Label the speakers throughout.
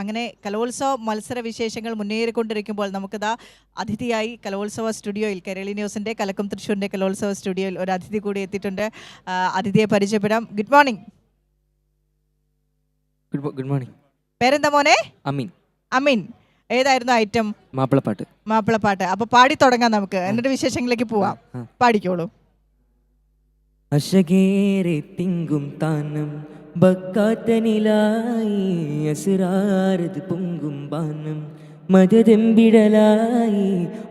Speaker 1: അങ്ങനെ കലോത്സവ മത്സര വിശേഷങ്ങൾ മുന്നേറിക്കൊണ്ടിരിക്കുമ്പോൾ നമുക്കിതാ അതിഥിയായി കലോത്സവ സ്റ്റുഡിയോയിൽ കൈരളി ന്യൂസിൻ്റെ കലക്കും തൃശ്ശൂരിൻ്റെ കലോത്സവ സ്റ്റുഡിയോയിൽ ഒരു അതിഥി കൂടി എത്തിയിട്ടുണ്ട്. അതിഥിയെ പരിചയപ്പെടാം. Good morning.
Speaker 2: Good morning.
Speaker 1: പേരെന്താ മോനെ?
Speaker 2: അമീൻ.
Speaker 1: അമീൻ. ഏതായിരുന്നു ഐറ്റം?
Speaker 2: മാപ്പിളപ്പാട്ട്.
Speaker 1: മാപ്പിളപ്പാട്ട്. അപ്പൊ പാടി തുടങ്ങാം നമുക്ക്, എന്നിട്ട് വിശേഷങ്ങളിലേക്ക് പോവാം. പാടിക്കോളൂ.
Speaker 2: അശകേറെ തിങ്കും താനം ബക്കാത്തനിലായി അസുരാരത് പൊങ്കും ബാനം മതതെമ്പിടലായി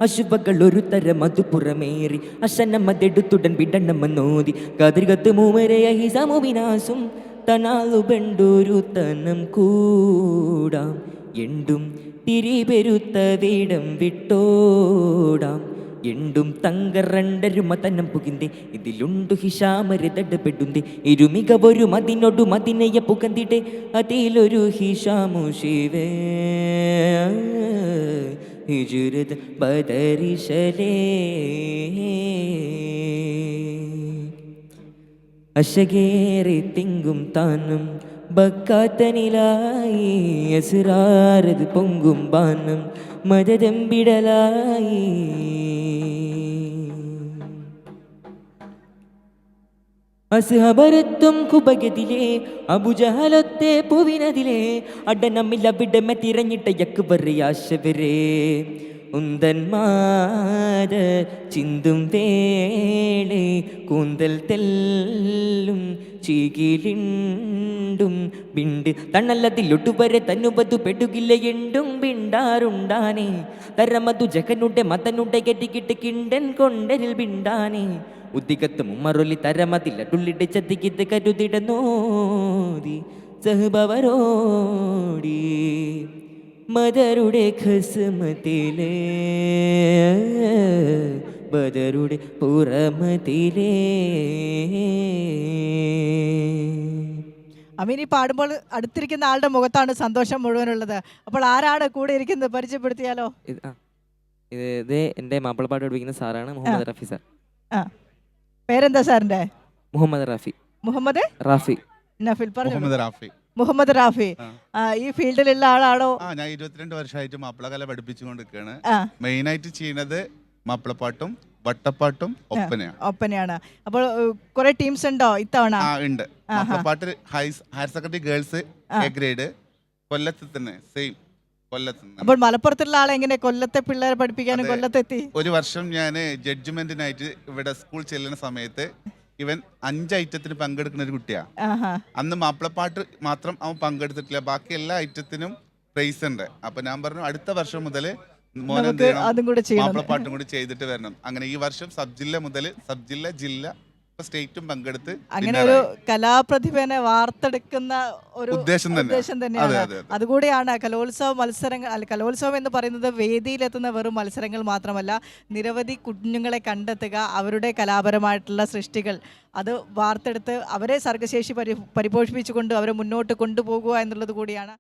Speaker 2: അശുഭകൾ ഒരു തരം മധുപുറമേറി അശനമതെടുത്തുടൻ വിടണമെന്നോതി കതിർകത്ത് മൂമരയായി സമവിനാശം തണാളുബണ്ടൊരു തനം കൂടാം എണ്ടും തിരിപെരുത്ത വീടം വിട്ടോടാം എണ്ടും തങ്കറണ്ടരു മതനം പുകിന്തെ ഇതിലുണ്ടു ഹിഷാമരുതടപെടുന്തെ ഇരുമികവൊരു മതിനൊടു മതിനയ പുകന്തിടെ അതിലൊരു ഹിഷാമു ശിവേ ഹിജുരത് ബദരിശലേ അശകേറെ തിങ്കും താനം ബക്കാത്തനിലായി അസുരാരത് പൊങ്കും ബാനം മതതെമ്പിടലായി അസ്ഹബരത്വം കുബഗതിലെ അബുജഹലത്തെ പൂവിനതിലെ അടനമ്മിലവിടമെ തിരഞ്ഞിട്ട യക്കുബറിയാശവരെ ഉന്തന്മാത ചിന്തും വേളെ കൂന്തൽ തെല്ലും ചീകിലിണ്ടും ബിണ്ട് തണ്ണല്ലതിലൊട്ടുവരെ തന്നുപതു പെടുകില്ല എണ്ടും ബിണ്ടാറുണ്ടാനെ തരമതു ജഗനുടെ മതനുടെ ഗതികിട്ട് കിണ്ടൻ കൊണ്ടരിൽ ബിണ്ടാനെ ഉദ്ദികത്ത് മുമ്മറൊലി തരമതില്ല ടുള്ളിട്ട് ചത്തിക്കിത്ത് കരുതിടനോതി സഹബവരോടി മദരുടെ ഖസ്മത്തിലേ ബദരുടെ പുറമതിലേ.
Speaker 1: അമീനി പാടുമ്പോൾ അടുത്തിരിക്കുന്ന ആളുടെ മുഖത്താണ് സന്തോഷം മുഴുവനുള്ളത്. അപ്പോൾ ആരാണ് കൂടെ ഇരിക്കുന്നത് പരിചയപ്പെടുത്തിയാലോ?
Speaker 2: ഇത് എൻ്റെ മാപ്പിളപ്പാട്ട് പഠിപ്പിക്കുന്ന സാറാണ് മുഹമ്മദ് റാഫി സാർ.
Speaker 1: പേരെന്താ സാറിന്റെ?
Speaker 2: മുഹമ്മദ് റാഫി.
Speaker 1: മുഹമ്മദ്
Speaker 2: റാഫി.
Speaker 1: നഫിൽ പറഞ്ഞു.
Speaker 3: മുഹമ്മദ് റാഫി.
Speaker 1: മുഹമ്മദ് റാഫി ഈ ഫീൽഡിലുള്ള ആളാണോ?
Speaker 3: ഞാൻ 22 വർഷമായിട്ട് മാപ്പിളകല പഠിപ്പിച്ചുകൊണ്ടിരിക്കുകയാണ്. മെയിൻ ആയിട്ട് ചെയ്യുന്നത് മാപ്പിളപ്പാട്ടും വട്ടപ്പാട്ടും
Speaker 1: ഒപ്പനയാണ്. അപ്പോൾ കുറെ ടീംസ് ഉണ്ടോ ഇത്തവണ?
Speaker 3: ഉണ്ട്. മാപ്പിളപ്പാട്ട് higher secondary girls A grade കൊല്ലത്ത് തന്നെ സെയിം കൊല്ലത്ത്.
Speaker 1: അപ്പോൾ മലപ്പുറത്തുള്ള ആളെ എങ്ങനെ കൊല്ലത്തെ പിള്ളേരെ പഠിപ്പിക്കാനും കൊല്ലത്തെത്തി?
Speaker 3: ഒരു വർഷം ഞാൻ ജഡ്ജ്മെന്റിനായിട്ട് ഇവിടെ സ്കൂൾ ചെല്ലുന്ന സമയത്ത് ഇവൻ 5 ഐറ്റത്തിന് പങ്കെടുക്കുന്ന ഒരു കുട്ടിയാ. അന്ന് മാപ്പിളപ്പാട്ട് മാത്രം അവൻ പങ്കെടുത്തിട്ടില്ല, ബാക്കി എല്ലാ ഐറ്റത്തിനും പ്രൈസ് ഉണ്ട്. അപ്പൊ ഞാൻ പറഞ്ഞു അടുത്ത വർഷം മുതൽ മാപ്പിളപ്പാട്ടും കൂടി ചെയ്തിട്ട് വരണം. അങ്ങനെ ഈ വർഷം സബ് ജില്ല മുതൽ സബ് ജില്ല, ജില്ല, സ്റ്റേറ്റും പങ്കെടുത്ത്
Speaker 1: അങ്ങനെ ഒരു കലാപ്രതിഭനെ വാർത്തെടുക്കുന്ന ഒരു ഉദ്ദേശം തന്നെയാണ്. അതുകൂടിയാണ് കലോത്സവ മത്സരങ്ങൾ. കലോത്സവം എന്ന് പറയുന്നത് വേദിയിലെത്തുന്ന വെറും മത്സരങ്ങൾ മാത്രമല്ല, നിരവധി കുഞ്ഞുങ്ങളെ കണ്ടെത്തുക, അവരുടെ കലാപരമായിട്ടുള്ള സൃഷ്ടികൾ അത് വാർത്തെടുത്ത് അവരെ സർഗശേഷി പരിപോഷിപ്പിച്ചുകൊണ്ട് അവരെ മുന്നോട്ട് കൊണ്ടുപോകുക എന്നുള്ളത് കൂടിയാണ്.